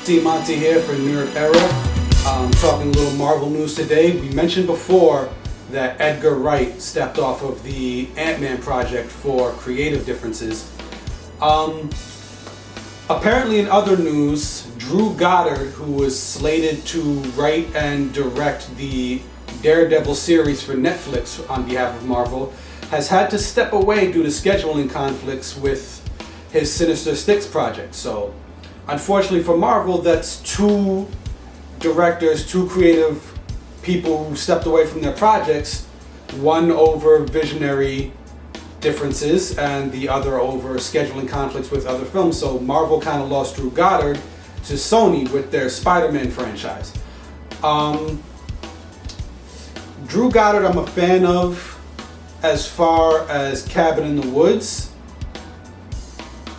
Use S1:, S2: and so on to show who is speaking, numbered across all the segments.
S1: C.Monty here for Nerd Era. Talking a little Marvel news today. We mentioned before that Edgar Wright stepped off of the Ant-Man project for creative differences. Apparently in other news, Drew Goddard, who was slated to write and direct the Daredevil series for Netflix on behalf of Marvel, has had to step away due to scheduling conflicts with his Sinister Six project. So, unfortunately for Marvel, that's two directors, two creative people who stepped away from their projects, one over visionary differences and the other over scheduling conflicts with other films. So Marvel kind of lost Drew Goddard to Sony with their Spider-Man franchise. Drew Goddard I'm a fan of as far as Cabin in the Woods.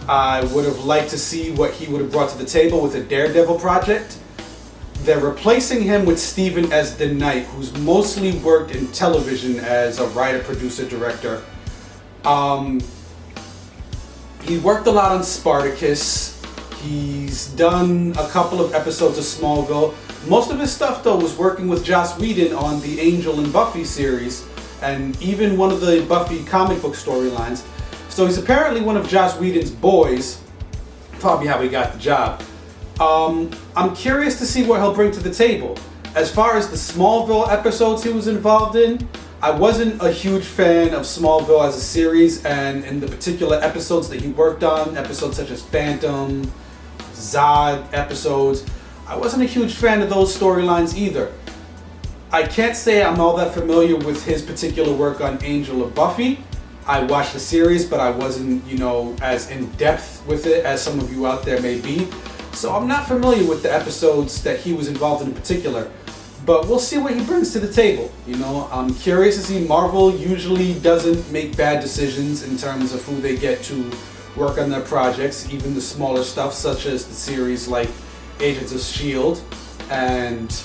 S1: I would have liked to see what he would have brought to the table with a Daredevil project. They're replacing him with Stephen S. DeKnight, who's mostly worked in television as a writer, producer, director. He worked a lot on Spartacus. He's done a couple of episodes of Smallville. Most of his stuff, though, was working with Joss Whedon on the Angel and Buffy series, and even one of the Buffy comic book storylines. So he's apparently one of Joss Whedon's boys, probably how he got the job. I'm curious to see what he'll bring to the table. As far as the Smallville episodes he was involved in, I wasn't a huge fan of Smallville as a series, and in the particular episodes that he worked on, episodes such as Phantom, Zod episodes, I wasn't a huge fan of those storylines either. I can't say I'm all that familiar with his particular work on Angel or Buffy. I watched the series, but I wasn't, as in-depth with it as some of you out there may be. So I'm not familiar with the episodes that he was involved in particular. But we'll see what he brings to the table. I'm curious to see. Marvel usually doesn't make bad decisions in terms of who they get to work on their projects, even the smaller stuff such as the series like Agents of S.H.I.E.L.D. And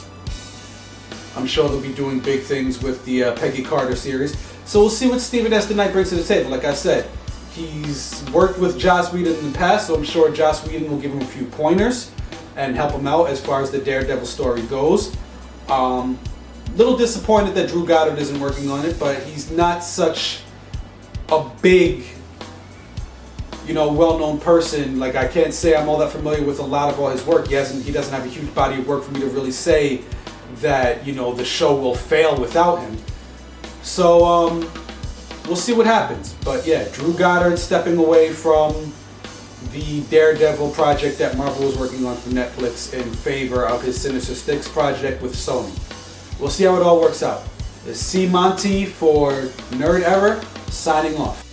S1: I'm sure they'll be doing big things with the Peggy Carter series. So we'll see what Stephen S. DeKnight brings to the table. Like I said, he's worked with Joss Whedon in the past, so I'm sure Joss Whedon will give him a few pointers and help him out as far as the Daredevil story goes. Little disappointed that Drew Goddard isn't working on it, but he's not such a big, well-known person. Like, I can't say I'm all that familiar with a lot of all his work. He doesn't have a huge body of work for me to really say that, the show will fail without him. So, we'll see what happens. But yeah, Drew Goddard stepping away from the Daredevil project that Marvel was working on for Netflix in favor of his Sinister Six project with Sony. We'll see how it all works out. This is C.Monty for Nerd Era, signing off.